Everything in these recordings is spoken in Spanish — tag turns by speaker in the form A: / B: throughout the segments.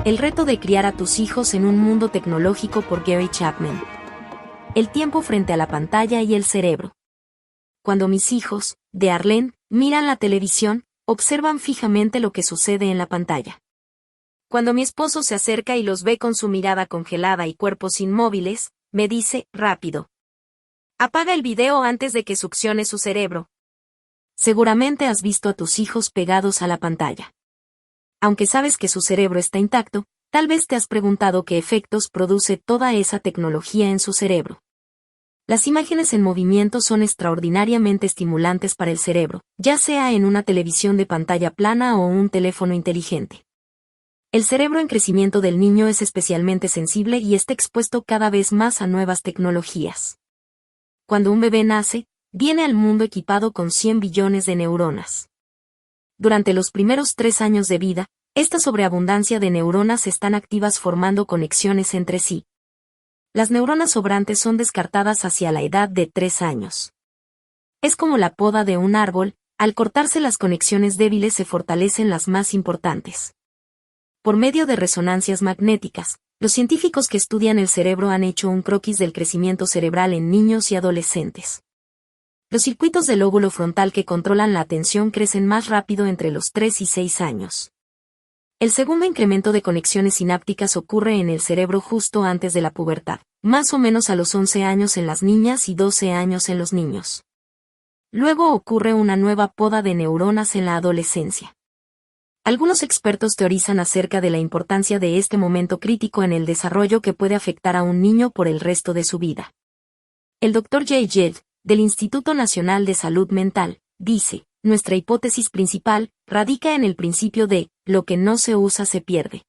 A: El reto de criar a tus hijos en un mundo tecnológico por Gary Chapman. El tiempo frente a la pantalla y el cerebro. Cuando mis hijos, de Arlen, miran la televisión, observan fijamente lo que sucede en la pantalla. Cuando mi esposo se acerca y los ve con su mirada congelada y cuerpos inmóviles, me dice, rápido. Apaga el video antes de que succione su cerebro. Seguramente has visto a tus hijos pegados a la pantalla. Aunque sabes que su cerebro está intacto, tal vez te has preguntado qué efectos produce toda esa tecnología en su cerebro. Las imágenes en movimiento son extraordinariamente estimulantes para el cerebro, ya sea en una televisión de pantalla plana o un teléfono inteligente. El cerebro en crecimiento del niño es especialmente sensible y está expuesto cada vez más a nuevas tecnologías. Cuando un bebé nace, viene al mundo equipado con 100 billones de neuronas. Durante los primeros 3 años de vida, esta sobreabundancia de neuronas están activas formando conexiones entre sí. Las neuronas sobrantes son descartadas hacia la edad de 3 años. Es como la poda de un árbol, al cortarse las conexiones débiles se fortalecen las más importantes. Por medio de resonancias magnéticas, los científicos que estudian el cerebro han hecho un croquis del crecimiento cerebral en niños y adolescentes. Los circuitos del lóbulo frontal que controlan la atención crecen más rápido entre los 3 y 6 años. El segundo incremento de conexiones sinápticas ocurre en el cerebro justo antes de la pubertad, más o menos a los 11 años en las niñas y 12 años en los niños. Luego ocurre una nueva poda de neuronas en la adolescencia. Algunos expertos teorizan acerca de la importancia de este momento crítico en el desarrollo que puede afectar a un niño por el resto de su vida. El Dr. Jay Jeld, del Instituto Nacional de Salud Mental, dice, nuestra hipótesis principal radica en el principio de, lo que no se usa se pierde.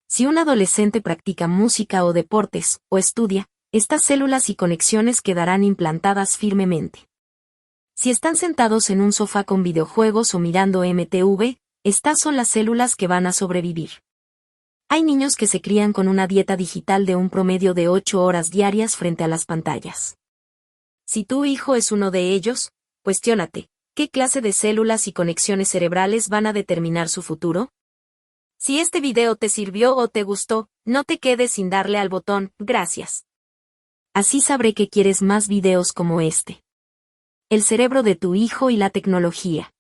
A: Si un adolescente practica música o deportes, o estudia, estas células y conexiones quedarán implantadas firmemente. Si están sentados en un sofá con videojuegos o mirando MTV, estas son las células que van a sobrevivir. Hay niños que se crían con una dieta digital de un promedio de 8 horas diarias frente a las pantallas. Si tu hijo es uno de ellos, cuestiónate, ¿qué clase de células y conexiones cerebrales van a determinar su futuro? Si este video te sirvió o te gustó, no te quedes sin darle al botón, gracias. Así sabré que quieres más videos como este. El cerebro de tu hijo y la tecnología.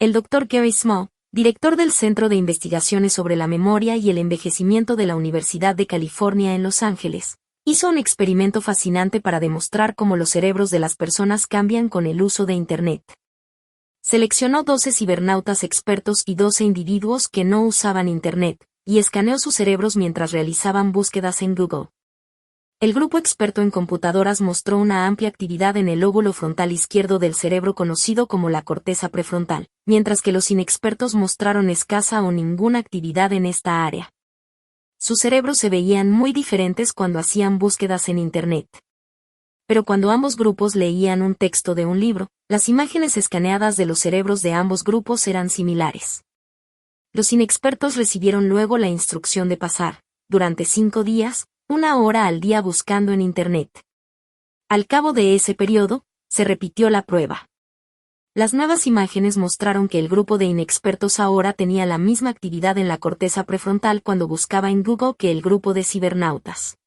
A: El Dr. Gary Small, director del Centro de Investigaciones sobre la Memoria y el Envejecimiento de la Universidad de California en Los Ángeles, hizo un experimento fascinante para demostrar cómo los cerebros de las personas cambian con el uso de Internet. Seleccionó 12 cibernautas expertos y 12 individuos que no usaban Internet, y escaneó sus cerebros mientras realizaban búsquedas en Google. El grupo experto en computadoras mostró una amplia actividad en el lóbulo frontal izquierdo del cerebro conocido como la corteza prefrontal, mientras que los inexpertos mostraron escasa o ninguna actividad en esta área. Sus cerebros se veían muy diferentes cuando hacían búsquedas en Internet. Pero cuando ambos grupos leían un texto de un libro, las imágenes escaneadas de los cerebros de ambos grupos eran similares. Los inexpertos recibieron luego la instrucción de pasar, durante 5 días, 1 hora al día buscando en Internet. Al cabo de ese periodo, se repitió la prueba. Las nuevas imágenes mostraron que el grupo de inexpertos ahora tenía la misma actividad en la corteza prefrontal cuando buscaba en Google que el grupo de cibernautas.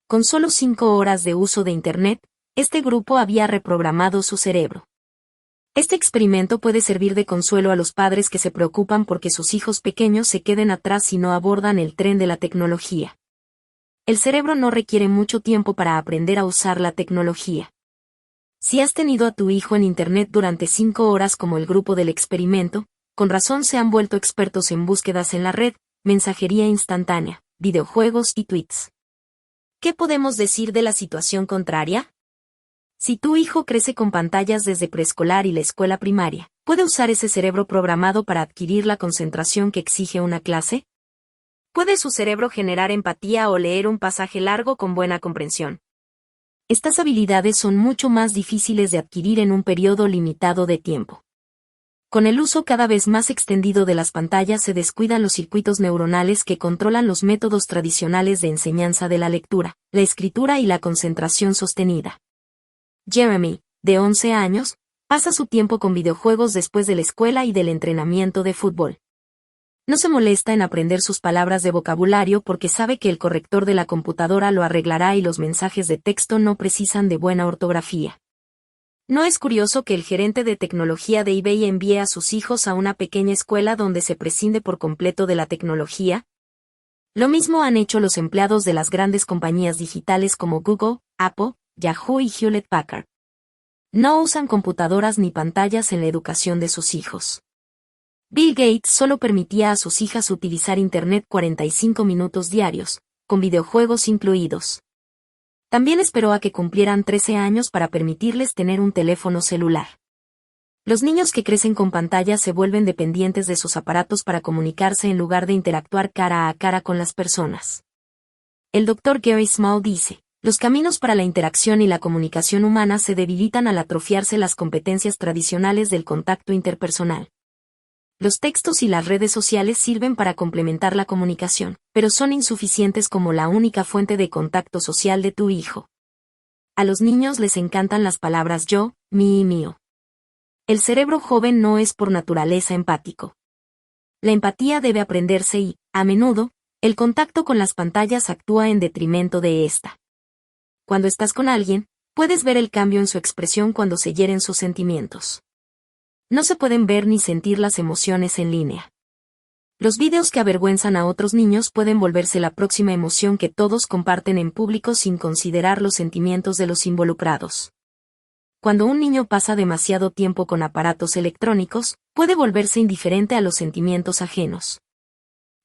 A: Con solo 5 horas de uso de Internet, este grupo había reprogramado su cerebro. Este experimento puede servir de consuelo a los padres que se preocupan porque sus hijos pequeños se queden atrás si no abordan el tren de la tecnología. El cerebro no requiere mucho tiempo para aprender a usar la tecnología. Si has tenido a tu hijo en Internet durante 5 horas como el grupo del experimento, con razón se han vuelto expertos en búsquedas en la red, mensajería instantánea, videojuegos y tweets. ¿Qué podemos decir de la situación contraria? Si tu hijo crece con pantallas desde preescolar y la escuela primaria, ¿puede usar ese cerebro programado para adquirir la concentración que exige una clase? ¿Puede su cerebro generar empatía o leer un pasaje largo con buena comprensión? Estas habilidades son mucho más difíciles de adquirir en un periodo limitado de tiempo. Con el uso cada vez más extendido de las pantallas se descuidan los circuitos neuronales que controlan los métodos tradicionales de enseñanza de la lectura, la escritura y la concentración sostenida. Jeremy, de 11 años, pasa su tiempo con videojuegos después de la escuela y del entrenamiento de fútbol. No se molesta en aprender sus palabras de vocabulario porque sabe que el corrector de la computadora lo arreglará y los mensajes de texto no precisan de buena ortografía. ¿No es curioso que el gerente de tecnología de eBay envíe a sus hijos a una pequeña escuela donde se prescinde por completo de la tecnología? Lo mismo han hecho los empleados de las grandes compañías digitales como Google, Apple, Yahoo y Hewlett Packard. No usan computadoras ni pantallas en la educación de sus hijos. Bill Gates solo permitía a sus hijas utilizar Internet 45 minutos diarios, con videojuegos incluidos. También esperó a que cumplieran 13 años para permitirles tener un teléfono celular. Los niños que crecen con pantallas se vuelven dependientes de sus aparatos para comunicarse en lugar de interactuar cara a cara con las personas. El Dr. Gary Small dice, los caminos para la interacción y la comunicación humana se debilitan al atrofiarse las competencias tradicionales del contacto interpersonal. Los textos y las redes sociales sirven para complementar la comunicación, pero son insuficientes como la única fuente de contacto social de tu hijo. A los niños les encantan las palabras yo, mí y mío. El cerebro joven no es por naturaleza empático. La empatía debe aprenderse y, a menudo, el contacto con las pantallas actúa en detrimento de esta. Cuando estás con alguien, puedes ver el cambio en su expresión cuando se hieren sus sentimientos. No se pueden ver ni sentir las emociones en línea. Los vídeos que avergüenzan a otros niños pueden volverse la próxima emoción que todos comparten en público sin considerar los sentimientos de los involucrados. Cuando un niño pasa demasiado tiempo con aparatos electrónicos, puede volverse indiferente a los sentimientos ajenos.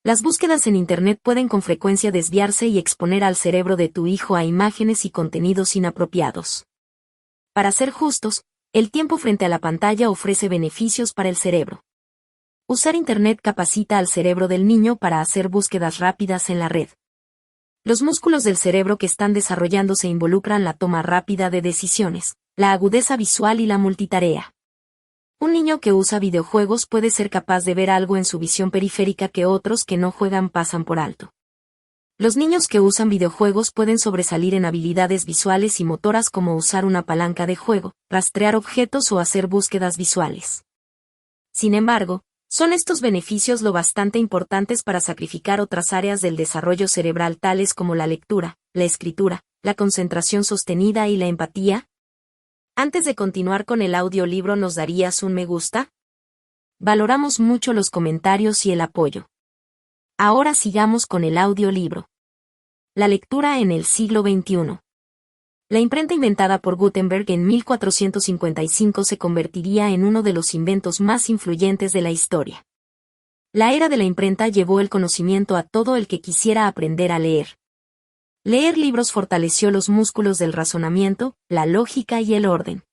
A: Las búsquedas en Internet pueden con frecuencia desviarse y exponer al cerebro de tu hijo a imágenes y contenidos inapropiados. Para ser justos, el tiempo frente a la pantalla ofrece beneficios para el cerebro. Usar Internet capacita al cerebro del niño para hacer búsquedas rápidas en la red. Los músculos del cerebro que están desarrollándose involucran la toma rápida de decisiones, la agudeza visual y la multitarea. Un niño que usa videojuegos puede ser capaz de ver algo en su visión periférica que otros que no juegan pasan por alto. Los niños que usan videojuegos pueden sobresalir en habilidades visuales y motoras como usar una palanca de juego, rastrear objetos o hacer búsquedas visuales. Sin embargo, son estos beneficios lo bastante importantes para sacrificar otras áreas del desarrollo cerebral tales como la lectura, la escritura, la concentración sostenida y la empatía. Antes de continuar con el audiolibro, ¿nos darías un me gusta? Valoramos mucho los comentarios y el apoyo. Ahora sigamos con el audiolibro. La lectura en el siglo XXI. La imprenta inventada por Gutenberg en 1455 se convertiría en uno de los inventos más influyentes de la historia. La era de la imprenta llevó el conocimiento a todo el que quisiera aprender a leer. Leer libros fortaleció los músculos del razonamiento, la lógica y el orden.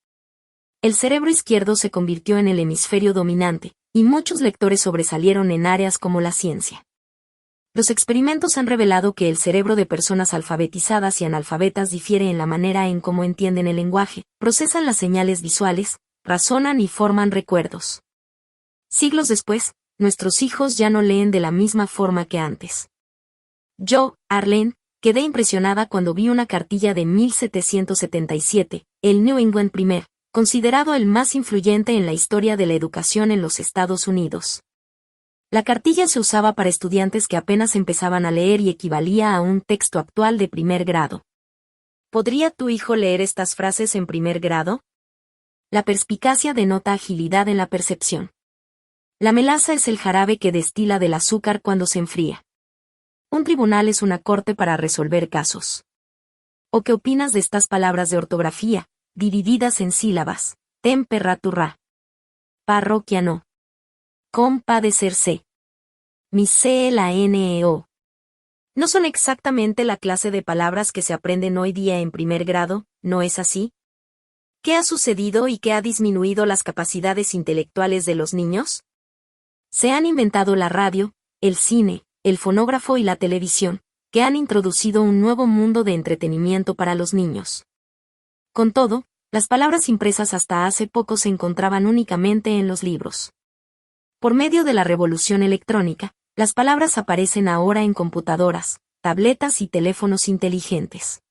A: El cerebro izquierdo se convirtió en el hemisferio dominante, y muchos lectores sobresalieron en áreas como la ciencia. Los experimentos han revelado que el cerebro de personas alfabetizadas y analfabetas difiere en la manera en cómo entienden el lenguaje, procesan las señales visuales, razonan y forman recuerdos. Siglos después, nuestros hijos ya no leen de la misma forma que antes. Yo, Arlene, quedé impresionada cuando vi una cartilla de 1777, el New England Primer, considerado el más influyente en la historia de la educación en los Estados Unidos. La cartilla se usaba para estudiantes que apenas empezaban a leer y equivalía a un texto actual de primer grado. ¿Podría tu hijo leer estas frases en primer grado? La perspicacia denota agilidad en la percepción. La melaza es el jarabe que destila del azúcar cuando se enfría. Un tribunal es una corte para resolver casos. ¿O qué opinas de estas palabras de ortografía, divididas en sílabas? Temperatura. Parroquia no. Compadecerse. Miscelaneo. No son exactamente la clase de palabras que se aprenden hoy día en primer grado, ¿no es así? ¿Qué ha sucedido y qué ha disminuido las capacidades intelectuales de los niños? Se han inventado la radio, el cine, el fonógrafo y la televisión, que han introducido un nuevo mundo de entretenimiento para los niños. Con todo, las palabras impresas hasta hace poco se encontraban únicamente en los libros. Por medio de la revolución electrónica, las palabras aparecen ahora en computadoras, tabletas y teléfonos inteligentes.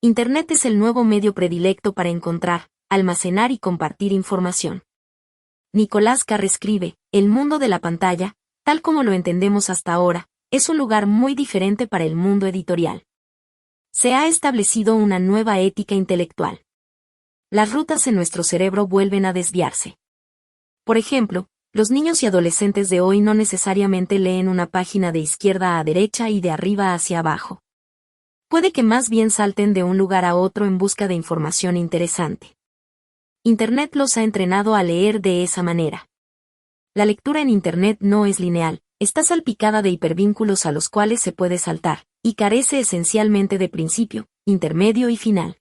A: Internet es el nuevo medio predilecto para encontrar, almacenar y compartir información. Nicolás Carr escribe, El mundo de la pantalla, tal como lo entendemos hasta ahora, es un lugar muy diferente para el mundo editorial. Se ha establecido una nueva ética intelectual. Las rutas en nuestro cerebro vuelven a desviarse. Por ejemplo, los niños y adolescentes de hoy no necesariamente leen una página de izquierda a derecha y de arriba hacia abajo. Puede que más bien salten de un lugar a otro en busca de información interesante. Internet los ha entrenado a leer de esa manera. La lectura en Internet no es lineal, está salpicada de hipervínculos a los cuales se puede saltar, y carece esencialmente de principio, intermedio y final.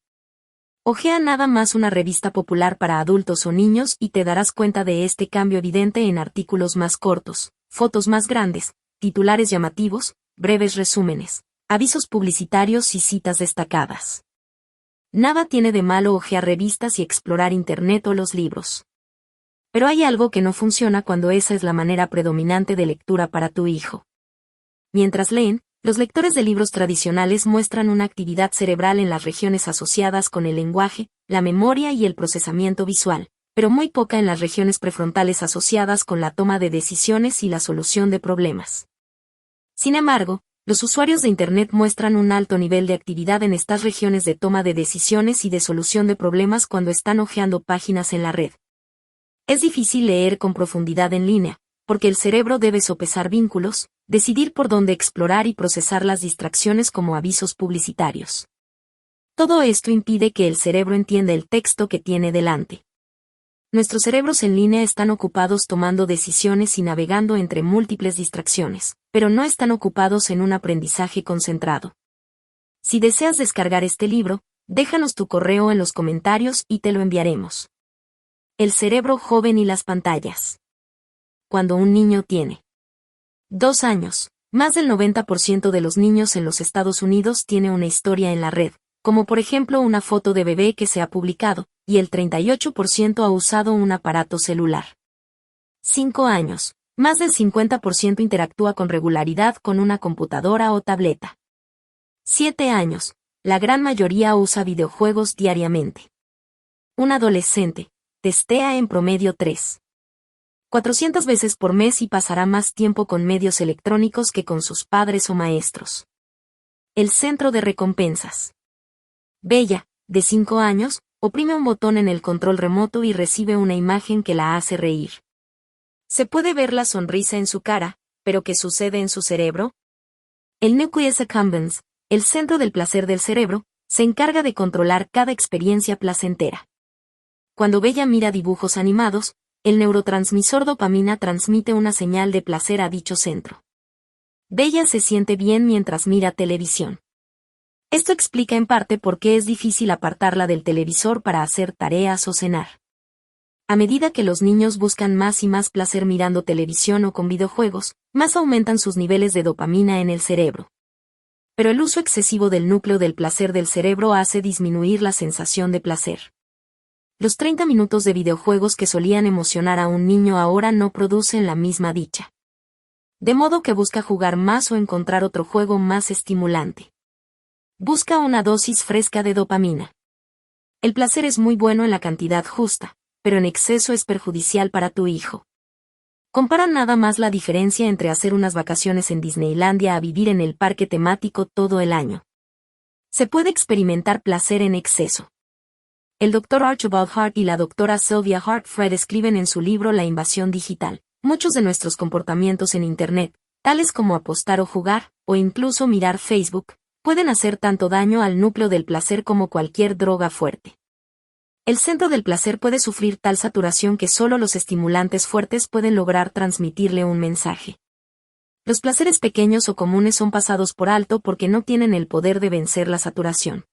A: Ojea nada más una revista popular para adultos o niños y te darás cuenta de este cambio evidente en artículos más cortos, fotos más grandes, titulares llamativos, breves resúmenes, avisos publicitarios y citas destacadas. Nada tiene de malo hojear revistas y explorar Internet o los libros. Pero hay algo que no funciona cuando esa es la manera predominante de lectura para tu hijo. Mientras leen, los lectores de libros tradicionales muestran una actividad cerebral en las regiones asociadas con el lenguaje, la memoria y el procesamiento visual, pero muy poca en las regiones prefrontales asociadas con la toma de decisiones y la solución de problemas. Sin embargo, los usuarios de Internet muestran un alto nivel de actividad en estas regiones de toma de decisiones y de solución de problemas cuando están hojeando páginas en la red. Es difícil leer con profundidad en línea, porque el cerebro debe sopesar vínculos, decidir por dónde explorar y procesar las distracciones como avisos publicitarios. Todo esto impide que el cerebro entienda el texto que tiene delante. Nuestros cerebros en línea están ocupados tomando decisiones y navegando entre múltiples distracciones, pero no están ocupados en un aprendizaje concentrado. Si deseas descargar este libro, déjanos tu correo en los comentarios y te lo enviaremos. El cerebro joven y las pantallas. Cuando un niño tiene 2 años, más del 90% de los niños en los Estados Unidos tiene una historia en la red, como por ejemplo una foto de bebé que se ha publicado, y el 38% ha usado un aparato celular. 5 años, más del 50% interactúa con regularidad con una computadora o tableta. 7 años, la gran mayoría usa videojuegos diariamente. Un adolescente testea en promedio 400 veces por mes y pasará más tiempo con medios electrónicos que con sus padres o maestros. El centro de recompensas. Bella, de 5 años, oprime un botón en el control remoto y recibe una imagen que la hace reír. Se puede ver la sonrisa en su cara, pero ¿qué sucede en su cerebro? El nucleus accumbens, el centro del placer del cerebro, se encarga de controlar cada experiencia placentera. Cuando Bella mira dibujos animados, el neurotransmisor dopamina transmite una señal de placer a dicho centro. Bella se siente bien mientras mira televisión. Esto explica en parte por qué es difícil apartarla del televisor para hacer tareas o cenar. A medida que los niños buscan más y más placer mirando televisión o con videojuegos, más aumentan sus niveles de dopamina en el cerebro. Pero el uso excesivo del núcleo del placer del cerebro hace disminuir la sensación de placer. Los 30 minutos de videojuegos que solían emocionar a un niño ahora no producen la misma dicha. De modo que busca jugar más o encontrar otro juego más estimulante. Busca una dosis fresca de dopamina. El placer es muy bueno en la cantidad justa, pero en exceso es perjudicial para tu hijo. Compara nada más la diferencia entre hacer unas vacaciones en Disneylandia a vivir en el parque temático todo el año. Se puede experimentar placer en exceso. El Dr. Archibald Hart y la Dra. Sylvia Hart-Fred escriben en su libro La invasión digital. Muchos de nuestros comportamientos en Internet, tales como apostar o jugar, o incluso mirar Facebook, pueden hacer tanto daño al núcleo del placer como cualquier droga fuerte. El centro del placer puede sufrir tal saturación que solo los estimulantes fuertes pueden lograr transmitirle un mensaje. Los placeres pequeños o comunes son pasados por alto porque no tienen el poder de vencer la saturación.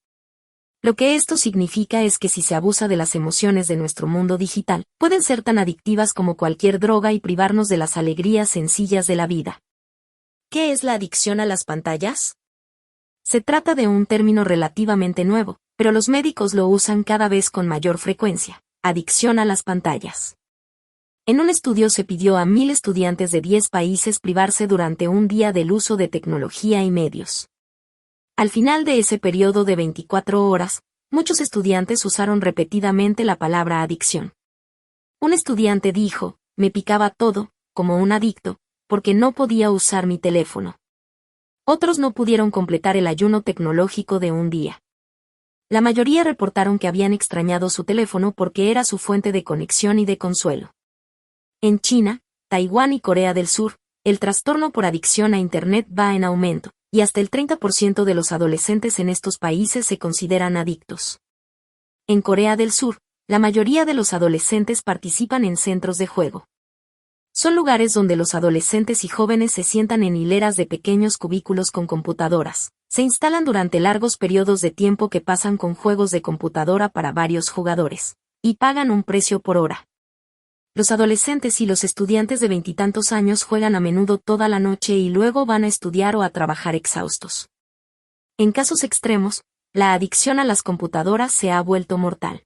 A: Lo que esto significa es que si se abusa de las emociones de nuestro mundo digital, pueden ser tan adictivas como cualquier droga y privarnos de las alegrías sencillas de la vida. ¿Qué es la adicción a las pantallas? Se trata de un término relativamente nuevo, pero los médicos lo usan cada vez con mayor frecuencia: adicción a las pantallas. En un estudio se pidió a 1,000 estudiantes de 10 países privarse durante un día del uso de tecnología y medios. Al final de ese periodo de 24 horas, muchos estudiantes usaron repetidamente la palabra adicción. Un estudiante dijo: me picaba todo, como un adicto, porque no podía usar mi teléfono. Otros no pudieron completar el ayuno tecnológico de un día. La mayoría reportaron que habían extrañado su teléfono porque era su fuente de conexión y de consuelo. En China, Taiwán y Corea del Sur, el trastorno por adicción a Internet va en aumento, y hasta el 30% de los adolescentes en estos países se consideran adictos. En Corea del Sur, la mayoría de los adolescentes participan en centros de juego. Son lugares donde los adolescentes y jóvenes se sientan en hileras de pequeños cubículos con computadoras. Se instalan durante largos periodos de tiempo que pasan con juegos de computadora para varios jugadores, y pagan un precio por hora. Los adolescentes y los estudiantes de veintitantos años juegan a menudo toda la noche y luego van a estudiar o a trabajar exhaustos. En casos extremos, la adicción a las computadoras se ha vuelto mortal.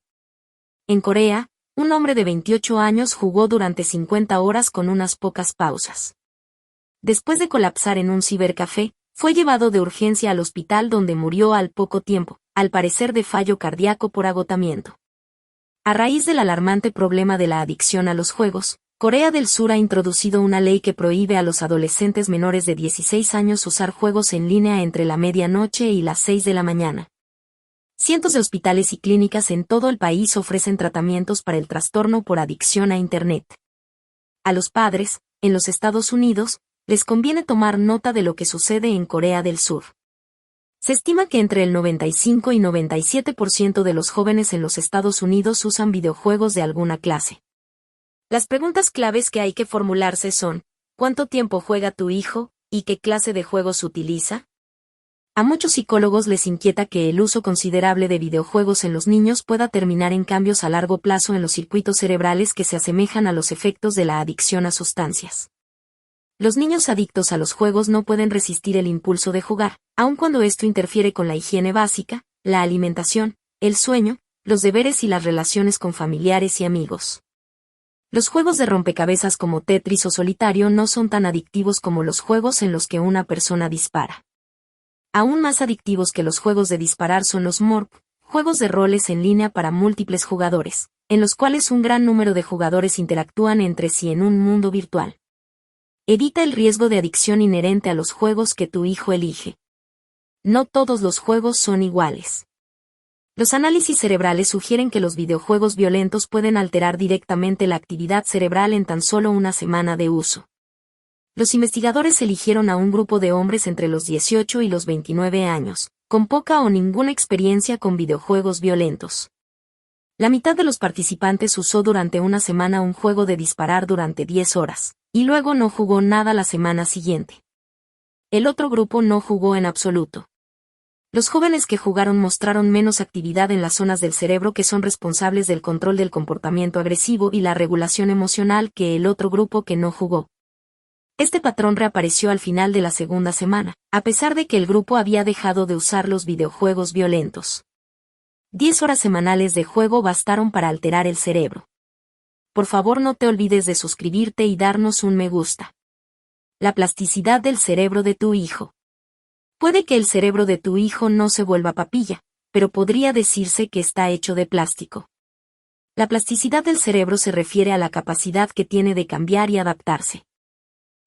A: En Corea, un hombre de 28 años jugó durante 50 horas con unas pocas pausas. Después de colapsar en un cibercafé, fue llevado de urgencia al hospital donde murió al poco tiempo, al parecer de fallo cardíaco por agotamiento. A raíz del alarmante problema de la adicción a los juegos, Corea del Sur ha introducido una ley que prohíbe a los adolescentes menores de 16 años usar juegos en línea entre la medianoche y las 6 de la mañana. Cientos de hospitales y clínicas en todo el país ofrecen tratamientos para el trastorno por adicción a Internet. A los padres, en los Estados Unidos, les conviene tomar nota de lo que sucede en Corea del Sur. Se estima que entre el 95 y 97% de los jóvenes en los Estados Unidos usan videojuegos de alguna clase. Las preguntas claves que hay que formularse son: ¿cuánto tiempo juega tu hijo y qué clase de juegos utiliza? A muchos psicólogos les inquieta que el uso considerable de videojuegos en los niños pueda terminar en cambios a largo plazo en los circuitos cerebrales que se asemejan a los efectos de la adicción a sustancias. Los niños adictos a los juegos no pueden resistir el impulso de jugar, aun cuando esto interfiere con la higiene básica, la alimentación, el sueño, los deberes y las relaciones con familiares y amigos. Los juegos de rompecabezas como Tetris o Solitario no son tan adictivos como los juegos en los que una persona dispara. Aún más adictivos que los juegos de disparar son los MORP, juegos de roles en línea para múltiples jugadores, en los cuales un gran número de jugadores interactúan entre sí en un mundo virtual. Evita el riesgo de adicción inherente a los juegos que tu hijo elige. No todos los juegos son iguales. Los análisis cerebrales sugieren que los videojuegos violentos pueden alterar directamente la actividad cerebral en tan solo una semana de uso. Los investigadores eligieron a un grupo de hombres entre los 18 y los 29 años, con poca o ninguna experiencia con videojuegos violentos. La mitad de los participantes usó durante una semana un juego de disparar durante 10 horas, y luego no jugó nada la semana siguiente. El otro grupo no jugó en absoluto. Los jóvenes que jugaron mostraron menos actividad en las zonas del cerebro que son responsables del control del comportamiento agresivo y la regulación emocional que el otro grupo que no jugó. Este patrón reapareció al final de la segunda semana, a pesar de que el grupo había dejado de usar los videojuegos violentos. 10 horas semanales de juego bastaron para alterar el cerebro. Por favor, no te olvides de suscribirte y darnos un me gusta. La plasticidad del cerebro de tu hijo. Puede que el cerebro de tu hijo no se vuelva papilla, pero podría decirse que está hecho de plástico. La plasticidad del cerebro se refiere a la capacidad que tiene de cambiar y adaptarse.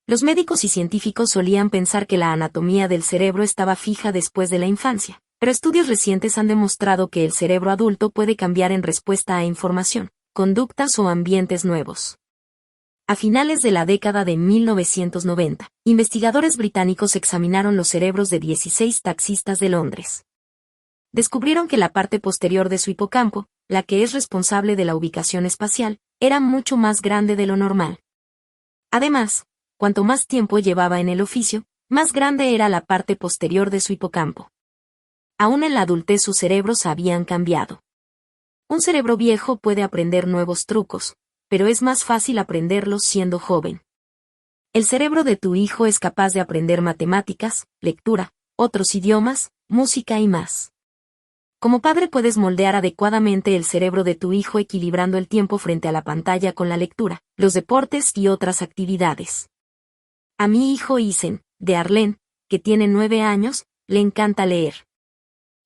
A: Los médicos y científicos solían pensar que la anatomía del cerebro estaba fija después de la infancia, pero estudios recientes han demostrado que el cerebro adulto puede cambiar en respuesta a información, conductas o ambientes nuevos. A finales de la década de 1990, investigadores británicos examinaron los cerebros de 16 taxistas de Londres. Descubrieron que la parte posterior de su hipocampo, la que es responsable de la ubicación espacial, era mucho más grande de lo normal. Además, cuanto más tiempo llevaba en el oficio, más grande era la parte posterior de su hipocampo. Aún en la adultez sus cerebros habían cambiado. Un cerebro viejo puede aprender nuevos trucos, pero es más fácil aprenderlos siendo joven. El cerebro de tu hijo es capaz de aprender matemáticas, lectura, otros idiomas, música y más. Como padre puedes moldear adecuadamente el cerebro de tu hijo equilibrando el tiempo frente a la pantalla con la lectura, los deportes y otras actividades. A mi hijo Isen, de Arlen, que tiene 9 años, le encanta leer.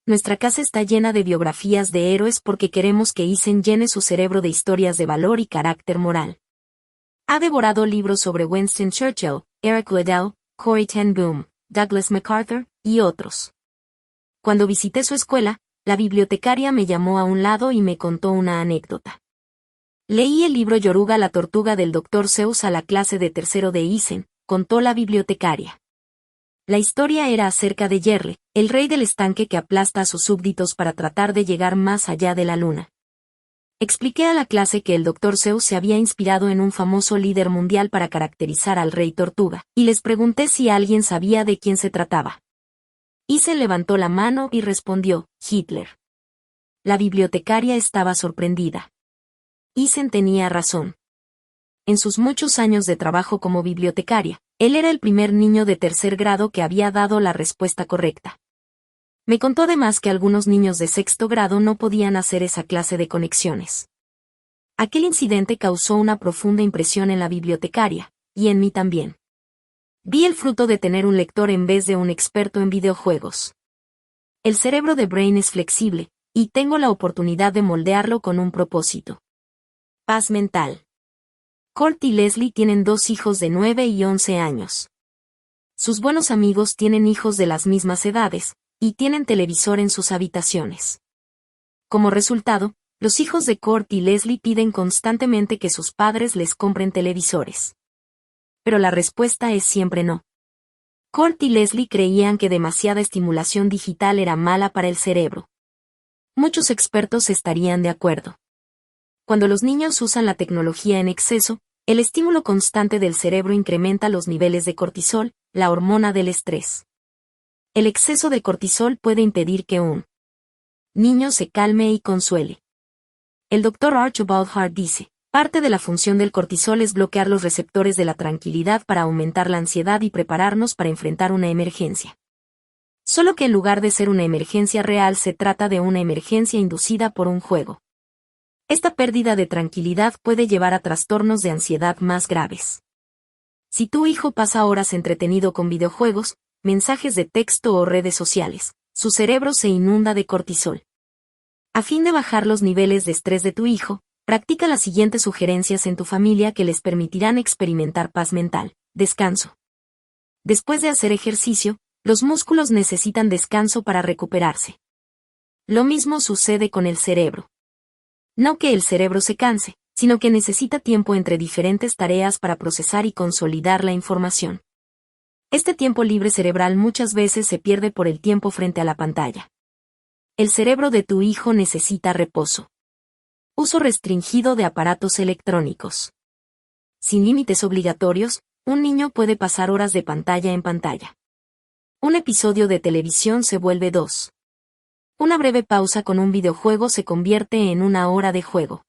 A: Nuestra casa está llena de biografías de héroes porque queremos que Isen llene su cerebro de historias de valor y carácter moral. Ha devorado libros sobre Winston Churchill, Eric Liddell, Corrie ten Boom, Douglas MacArthur, y otros. Cuando visité su escuela, la bibliotecaria me llamó a un lado y me contó una anécdota. Leí el libro Yoruga la tortuga del Dr. Seuss a la clase de tercero de Eisen, contó la bibliotecaria. La historia era acerca de Yerle, el rey del estanque que aplasta a sus súbditos para tratar de llegar más allá de la luna. Expliqué a la clase que el Dr. Seuss se había inspirado en un famoso líder mundial para caracterizar al rey tortuga, y les pregunté si alguien sabía de quién se trataba. Eisen levantó la mano y respondió, Hitler. La bibliotecaria estaba sorprendida. Eisen tenía razón. En sus muchos años de trabajo como bibliotecaria, él era el primer niño de tercer grado que había dado la respuesta correcta. Me contó además que algunos niños de sexto grado no podían hacer esa clase de conexiones. Aquel incidente causó una profunda impresión en la bibliotecaria, y en mí también. Vi el fruto de tener un lector en vez de un experto en videojuegos. El cerebro de Brain es flexible, y tengo la oportunidad de moldearlo con un propósito. Paz mental. Colt y Leslie tienen 2 hijos de 9 y 11 años. Sus buenos amigos tienen hijos de las mismas edades, y tienen televisor en sus habitaciones. Como resultado, los hijos de Colt y Leslie piden constantemente que sus padres les compren televisores. Pero la respuesta es siempre no. Colt y Leslie creían que demasiada estimulación digital era mala para el cerebro. Muchos expertos estarían de acuerdo. Cuando los niños usan la tecnología en exceso, el estímulo constante del cerebro incrementa los niveles de cortisol, la hormona del estrés. El exceso de cortisol puede impedir que un niño se calme y consuele. El Dr. Archibald Hart dice, parte de la función del cortisol es bloquear los receptores de la tranquilidad para aumentar la ansiedad y prepararnos para enfrentar una emergencia. Solo que en lugar de ser una emergencia real se trata de una emergencia inducida por un juego. Esta pérdida de tranquilidad puede llevar a trastornos de ansiedad más graves. Si tu hijo pasa horas entretenido con videojuegos, mensajes de texto o redes sociales, su cerebro se inunda de cortisol. A fin de bajar los niveles de estrés de tu hijo, practica las siguientes sugerencias en tu familia que les permitirán experimentar paz mental. Descanso. Después de hacer ejercicio, los músculos necesitan descanso para recuperarse. Lo mismo sucede con el cerebro. No que el cerebro se canse, sino que necesita tiempo entre diferentes tareas para procesar y consolidar la información. Este tiempo libre cerebral muchas veces se pierde por el tiempo frente a la pantalla. El cerebro de tu hijo necesita reposo. Uso restringido de aparatos electrónicos. Sin límites obligatorios, un niño puede pasar horas de pantalla en pantalla. Un episodio de televisión se vuelve 2. Una breve pausa con un videojuego se convierte en 1 hora de juego.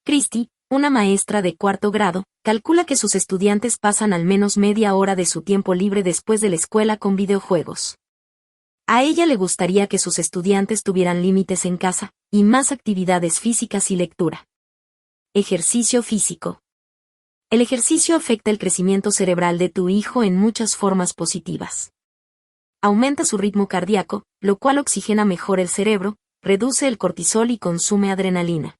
A: Christy, una maestra de 4º grado, calcula que sus estudiantes pasan al menos media hora de su tiempo libre después de la escuela con videojuegos. A ella le gustaría que sus estudiantes tuvieran límites en casa, y más actividades físicas y lectura. Ejercicio físico. El ejercicio afecta el crecimiento cerebral de tu hijo en muchas formas positivas. Aumenta su ritmo cardíaco, lo cual oxigena mejor el cerebro, reduce el cortisol y consume adrenalina.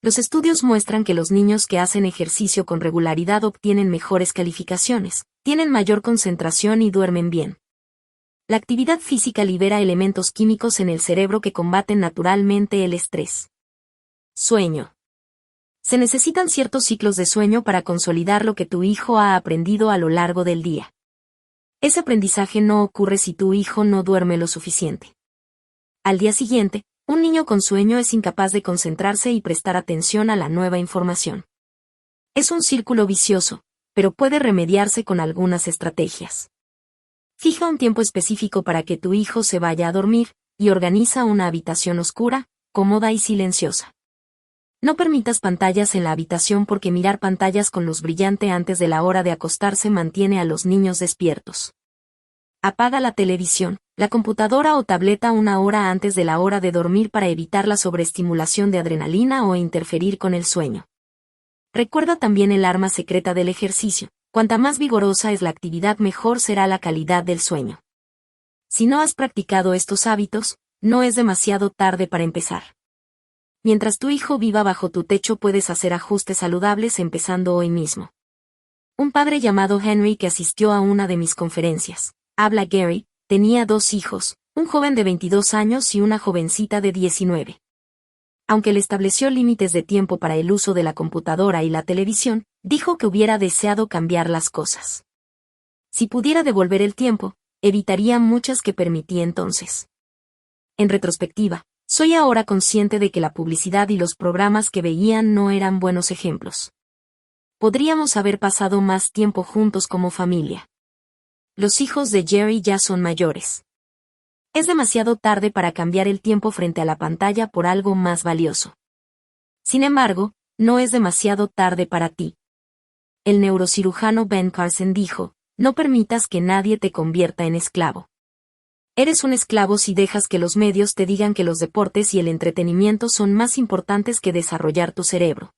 A: Los estudios muestran que los niños que hacen ejercicio con regularidad obtienen mejores calificaciones, tienen mayor concentración y duermen bien. La actividad física libera elementos químicos en el cerebro que combaten naturalmente el estrés. Sueño. Se necesitan ciertos ciclos de sueño para consolidar lo que tu hijo ha aprendido a lo largo del día. Ese aprendizaje no ocurre si tu hijo no duerme lo suficiente. Al día siguiente, un niño con sueño es incapaz de concentrarse y prestar atención a la nueva información. Es un círculo vicioso, pero puede remediarse con algunas estrategias. Fija un tiempo específico para que tu hijo se vaya a dormir, y organiza una habitación oscura, cómoda y silenciosa. No permitas pantallas en la habitación porque mirar pantallas con luz brillante antes de la hora de acostarse mantiene a los niños despiertos. Apaga la televisión, la computadora o tableta 1 hora antes de la hora de dormir para evitar la sobreestimulación de adrenalina o interferir con el sueño. Recuerda también el arma secreta del ejercicio. Cuanta más vigorosa es la actividad, mejor será la calidad del sueño. Si no has practicado estos hábitos, no es demasiado tarde para empezar. Mientras tu hijo viva bajo tu techo puedes hacer ajustes saludables empezando hoy mismo. Un padre llamado Henry que asistió a una de mis conferencias, habla Gary, tenía 2 hijos, un joven de 22 años y una jovencita de 19. Aunque le estableció límites de tiempo para el uso de la computadora y la televisión, dijo que hubiera deseado cambiar las cosas. Si pudiera devolver el tiempo, evitaría muchas que permití entonces. En retrospectiva, soy ahora consciente de que la publicidad y los programas que veían no eran buenos ejemplos. Podríamos haber pasado más tiempo juntos como familia. Los hijos de Jerry ya son mayores. Es demasiado tarde para cambiar el tiempo frente a la pantalla por algo más valioso. Sin embargo, no es demasiado tarde para ti. El neurocirujano Ben Carson dijo, no permitas que nadie te convierta en esclavo. Eres un esclavo si dejas que los medios te digan que los deportes y el entretenimiento son más importantes que desarrollar tu cerebro.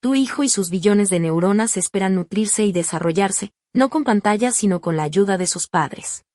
A: Tu hijo y sus billones de neuronas esperan nutrirse y desarrollarse, no con pantallas sino con la ayuda de sus padres.